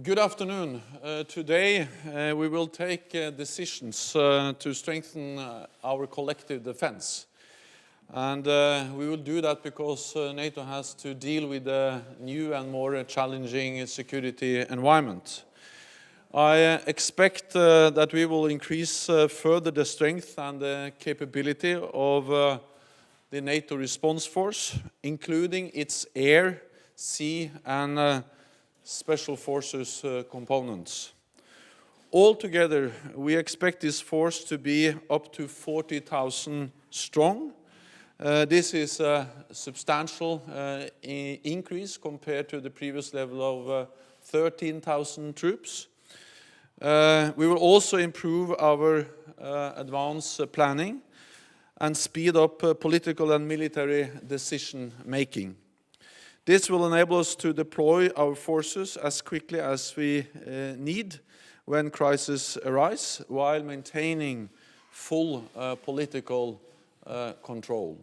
Good afternoon. Today we will take decisions to strengthen our collective defense. And we will do that because NATO has to deal with a new and more challenging security environment. I expect that we will increase further the strength and the capability of the NATO response force, including its air, sea and special forces components. Altogether, we expect this force to be up to 40,000 strong. This is a substantial increase compared to the previous level of 13,000 troops. We will also improve our advanced planning and speed up political and military decision making. This will enable us to deploy our forces as quickly as we need when crises arise, while maintaining full political control.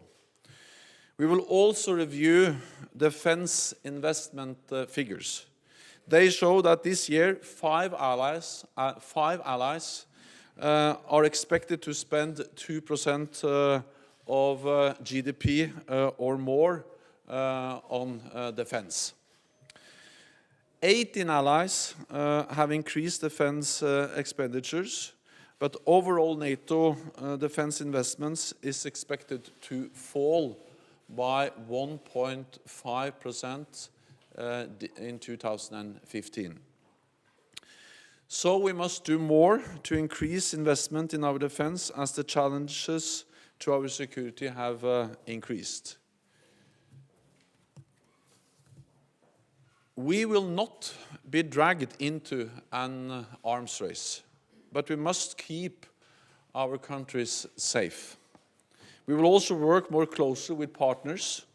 We will also review defense investment figures. They show that this year five allies are expected to spend 2% of GDP or more on defense. 18 allies have increased defense expenditures, but overall NATO defense investments is expected to fall by 1.5% in 2015. So we must do more to increase investment in our defense as the challenges to our security have increased. We will not be dragged into an arms race, but we must keep our countries safe. We will also work more closely with partners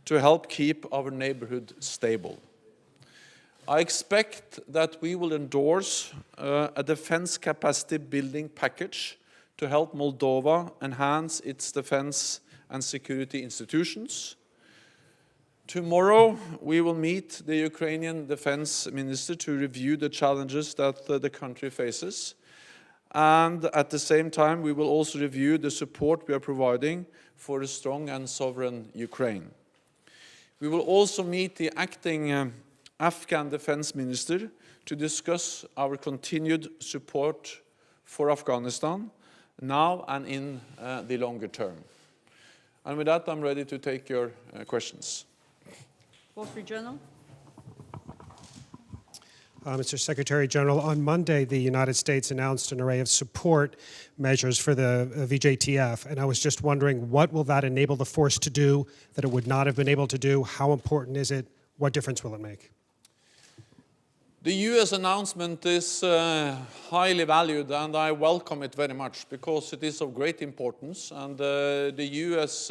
to help keep our neighborhood stable. I expect that we will endorse a defense capacity building package to help Moldova enhance its defense and security institutions. Tomorrow, we will meet the Ukrainian Defence Minister to review the challenges that the country faces. And at the same time, we will also review the support we are providing for a strong and sovereign Ukraine. We will also meet the acting Afghan Defence Minister to discuss our continued support for Afghanistan now and in the longer term. And with that, I'm ready to take your questions. Wall Street Journal. Mr. Secretary General, on Monday, the United States announced an array of support measures for the VJTF, and I was just wondering, what will that enable the force to do that it would not have been able to do? How important is it? What difference will it make? The U.S. announcement is highly valued, and I welcome it very much because it is of great importance. And the U.S.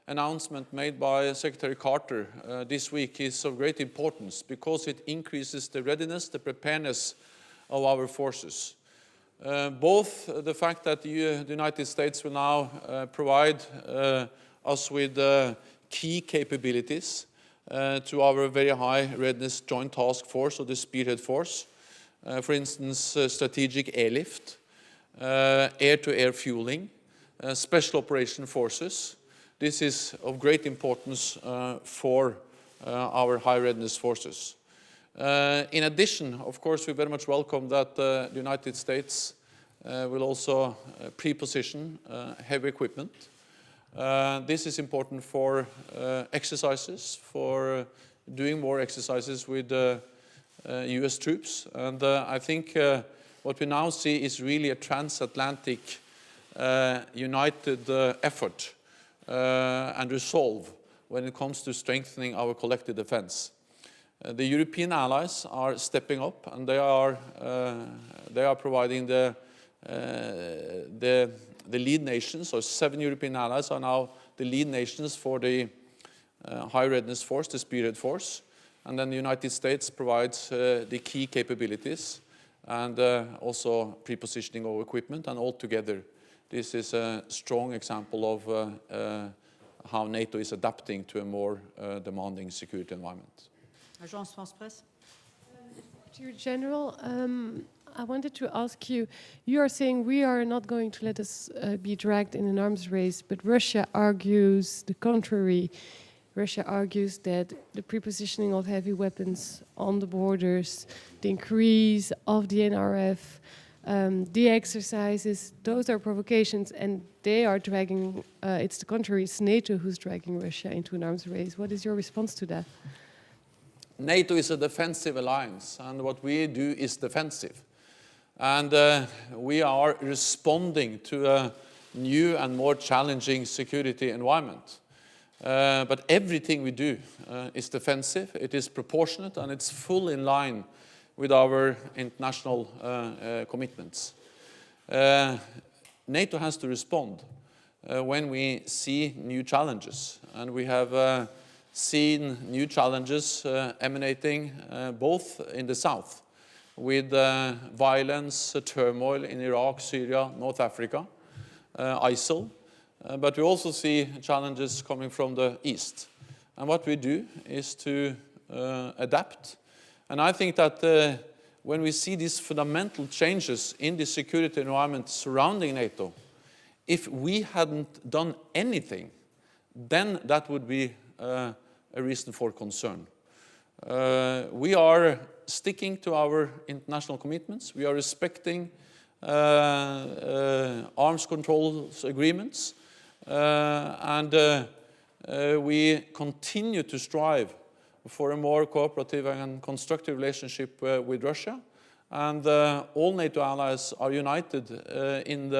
announcement made by Secretary Carter this week is of great importance because it increases the readiness, the preparedness of our forces. Both the fact that the United States will now provide us with key capabilities to our very high readiness joint task force or the spearhead force, for instance, strategic airlift, air-to-air fueling, special operation forces. This is of great importance for our high readiness forces. In addition, of course, we very much welcome that the United States will also pre-position heavy equipment. This is important for exercises, for doing more exercises with US troops. And I think what we now see is really a transatlantic united effort and resolve when it comes to strengthening our collective defense. The European allies are stepping up, and they are providing the lead nations. So 7 European allies are now the lead nations for the high readiness force, the spearhead force, and then the United States provides the key capabilities and also pre-positioning of equipment, and altogether this is a strong example of how NATO is adapting to a more demanding security environment. Agence France Presse. Secretary General, I wanted to ask you, you are saying we are not going to let us be dragged in an arms race, but Russia argues the contrary. Russia argues that the prepositioning of heavy weapons on the borders, the increase of the NRF, the exercises, those are provocations, and they are dragging, it's the contrary, it's NATO who's dragging Russia into an arms race. What is your response to that? NATO is a defensive alliance, and what we do is defensive. And we are responding to a new and more challenging security environment. But everything we do is defensive, it is proportionate, and it's fully in line with our international commitments. NATO has to respond when we see new challenges, and we have seen new challenges emanating both in the south, with violence, turmoil in Iraq, Syria, North Africa, ISIL. But we also see challenges coming from the east. And what we do is to adapt. And I think that when we see these fundamental changes in the security environment surrounding NATO, if we hadn't done anything, then that would be a reason for concern. We are sticking to our international commitments. We are respecting arms control agreements. And we continue to strive for a more cooperative and constructive relationship with Russia. And all NATO allies are united in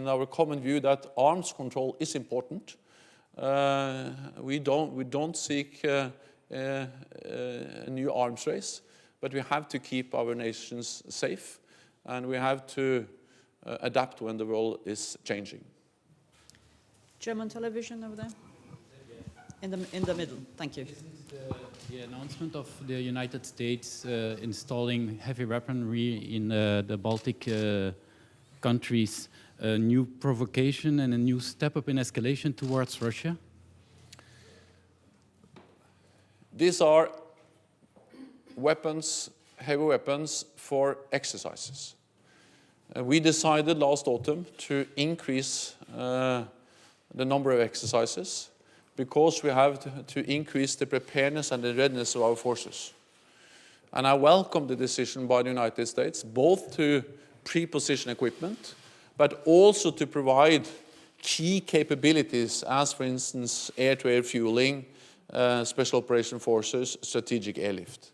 our common view that arms control is important. We don't seek a new arms race, but we have to keep our nations safe, and we have to adapt when the world is changing. German television over there? In the middle, thank you. Isn't the announcement of the United States installing heavy weaponry in the Baltic countries a new provocation and a new step up in escalation towards Russia? These are weapons, heavy weapons for exercises. We decided last autumn to increase the number of exercises because we have to increase the preparedness and the readiness of our forces. And I welcome the decision by the United States both to pre-position equipment but also to provide key capabilities as, for instance, air-to-air fueling, special operation forces, strategic airlift.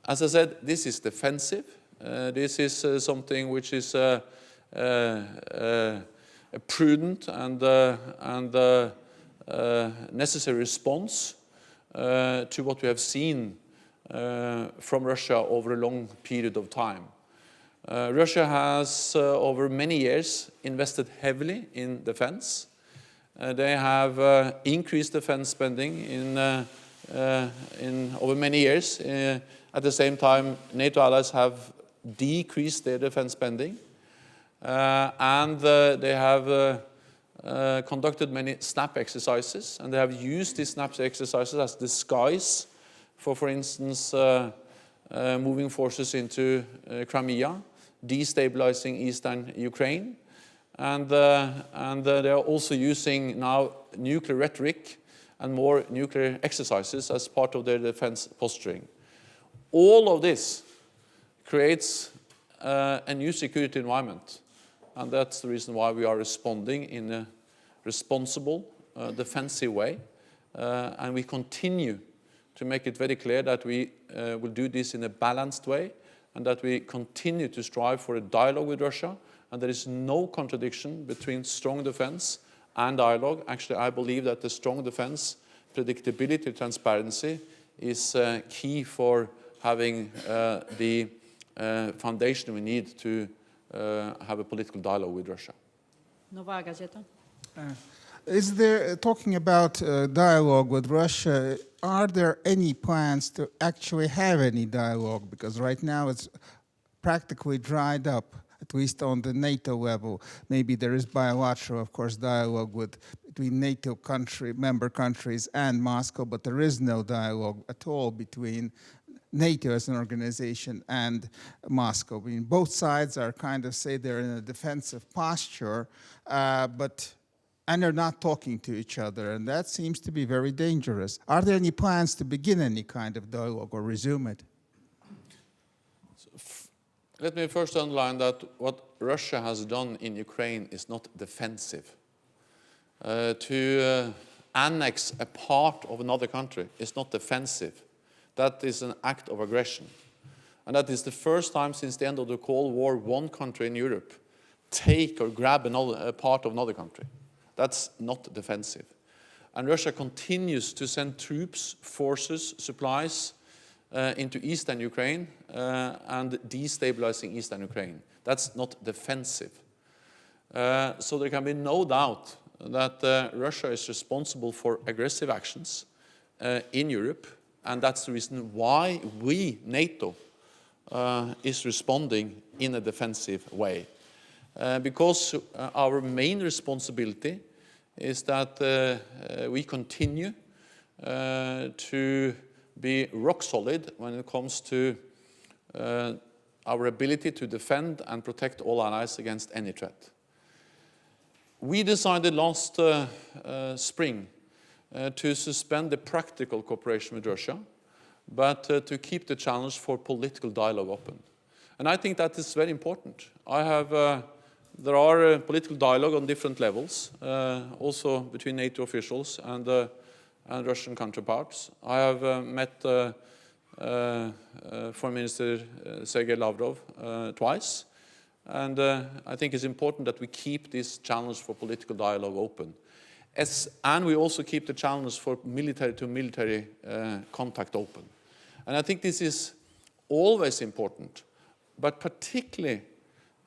As I said, this is defensive. This is something which is a prudent and necessary response to what we have seen from Russia over a long period of time. Russia has, over many years, invested heavily in defense. They have increased defense spending over many years. At the same time, NATO allies have decreased their defense spending. And they have conducted many SNAP exercises, and they have used these SNAP exercises as disguise for instance, moving forces into Crimea, destabilizing eastern Ukraine, and they are also using now nuclear rhetoric and more nuclear exercises as part of their defense posturing. All of this creates a new security environment, and that's the reason why we are responding in a responsible, defensive way, and we continue to make it very clear that we will do this in a balanced way, and that we continue to strive for a dialogue with Russia, and there is no contradiction between strong defense and dialogue. Actually, I believe that the strong defense, predictability, transparency is key for having the foundation we need to have a political dialogue with Russia. Nova Gazeta. Is there, talking about dialogue with Russia, are there any plans to actually have any dialogue? Because right now it's practically dried up, at least on the NATO level. Maybe there is bilateral, of course, dialogue between NATO member countries and Moscow, but there is no dialogue at all between NATO as an organization and Moscow. I mean, both sides are kind of say they're in a defensive posture, and they're not talking to each other, and that seems to be very dangerous. Are there any plans to begin any kind of dialogue or resume it? Let me first underline that what Russia has done in Ukraine is not defensive. To annex a part of another country is not defensive. That is an act of aggression. And that is the first time since the end of the Cold War one country in Europe take or grab a part of another country. That's not defensive. And Russia continues to send troops, forces, supplies into eastern Ukraine and destabilizing eastern Ukraine. That's not defensive. So there can be no doubt that Russia is responsible for aggressive actions in Europe, and that's the reason why we, NATO, is responding in a defensive way. Because our main responsibility is that we continue to be rock solid when it comes to our ability to defend and protect all allies against any threat. We decided last spring to suspend the practical cooperation with Russia, but to keep the challenge for political dialogue open. And I think that is very important. There are political dialogue on different levels, also between NATO officials and Russian counterparts. I have met Foreign Minister Sergei Lavrov twice, and I think it's important that we keep this challenge for political dialogue open. And we also keep the challenge for military-to-military contact open. And I think this is always important, but particularly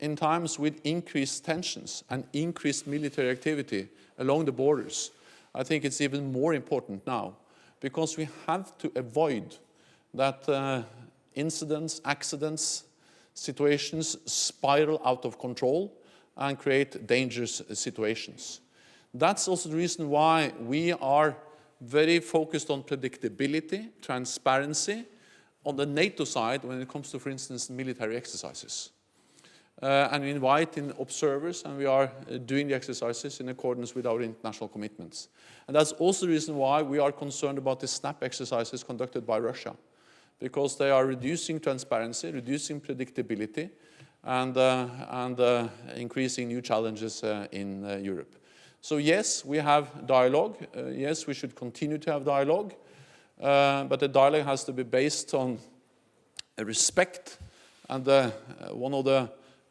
in times with increased tensions and increased military activity along the borders. I think it's even more important now, because we have to avoid that incidents, accidents, situations spiral out of control and create dangerous situations. That's also the reason why we are very focused on predictability, transparency on the NATO side when it comes to, for instance, military exercises. And we invite in observers, and we are doing the exercises in accordance with our international commitments. And that's also the reason why we are concerned about the SNAP exercises conducted by Russia, because they are reducing transparency, reducing predictability, and increasing new challenges in Europe. So yes, we have dialogue. Yes, we should continue to have dialogue, but the dialogue has to be based on respect, and one of the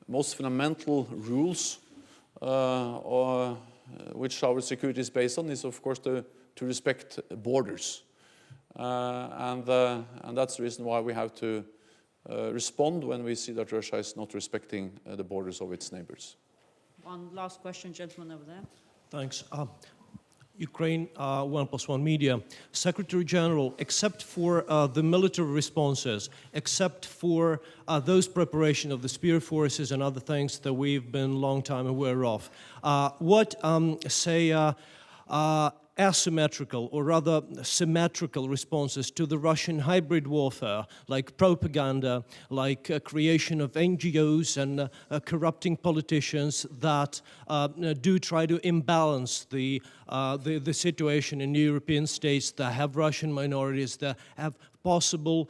most fundamental rules which our security is based on is, of course, to respect borders. And that's the reason why we have to respond when we see that Russia is not respecting the borders of its neighbors. One last question, gentleman over there. Thanks. Ukraine 1+1 Media. Secretary General, except for the military responses, except for those preparation of the spear forces and other things that we've been long time aware of, what, asymmetrical or rather symmetrical responses to the Russian hybrid warfare, like propaganda, like creation of NGOs and corrupting politicians that do try to imbalance the situation in European states that have Russian minorities, that have possible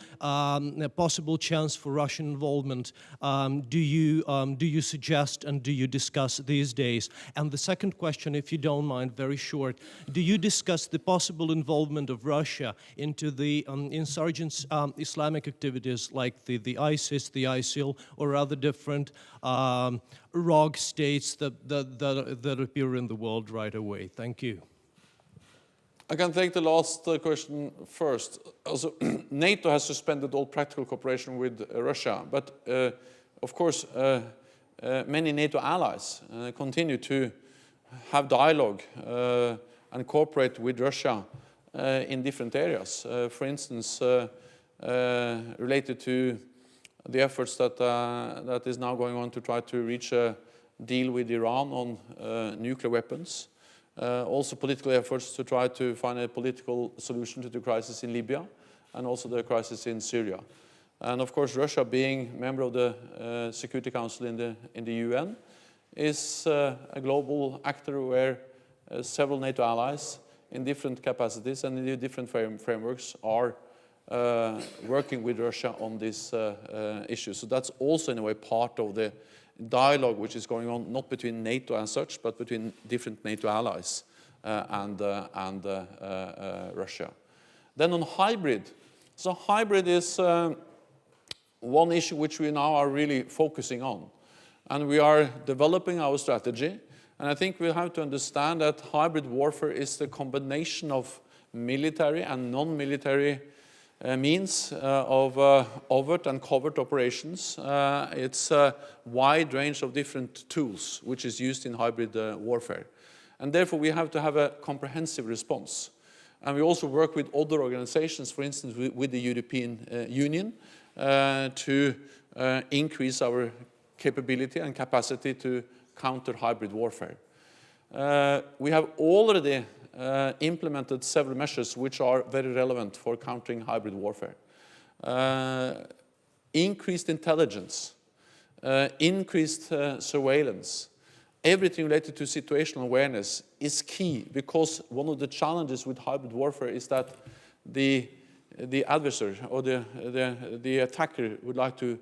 chance for Russian involvement. Do you suggest and do you discuss these days? And the second question, if you don't mind, very short, do you discuss the possible involvement of Russia into the insurgents Islamic activities like the ISIS, the ISIL, or other different rogue states that appear in the world right away? Thank you. I can take the last question first. Also, NATO has suspended all practical cooperation with Russia, but of course, many NATO allies continue to have dialogue and cooperate with Russia in different areas. For instance, related to the efforts that is now going on to try to reach a deal with Iran on nuclear weapons. Also political efforts to try to find a political solution to the crisis in Libya, and also the crisis in Syria. And of course, Russia, being member of the Security Council in the UN, is a global actor where several NATO allies in different capacities and in different frameworks are working with Russia on this issue. So that's also in a way part of the dialogue which is going on, not between NATO as such, but between different NATO allies and Russia. Then on hybrid. So hybrid is one issue which we now are really focusing on. And we are developing our strategy. And I think we have to understand that hybrid warfare is the combination of military and non-military means of overt and covert operations. It's a wide range of different tools which is used in hybrid warfare. And therefore we have to have a comprehensive response. And we also work with other organizations, for instance with the European Union, to increase our capability and capacity to counter hybrid warfare. We have already implemented several measures which are very relevant for countering hybrid warfare. Increased intelligence, increased surveillance, everything related to situational awareness is key, because one of the challenges with hybrid warfare is that the adversary or the attacker would like to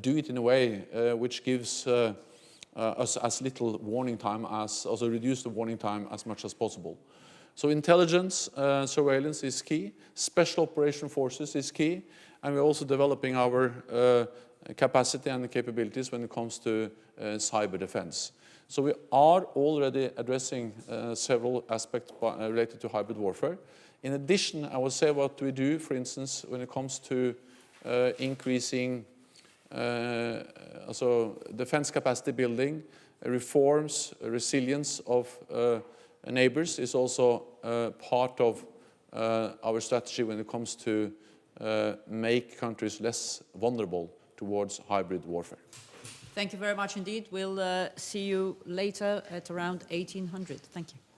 do it in a way which gives us as little warning time also reduce the warning time as much as possible. So intelligence, surveillance is key, special operation forces is key, and we're also developing our capacity and the capabilities when it comes to cyber defense. So we are already addressing several aspects related to hybrid warfare. In addition, I will say what we do, for instance, when it comes to increasing also defense capacity building, reforms, resilience of neighbors is also part of our strategy when it comes to make countries less vulnerable towards hybrid warfare. Thank you very much indeed. We'll see you later at around 1800. Thank you.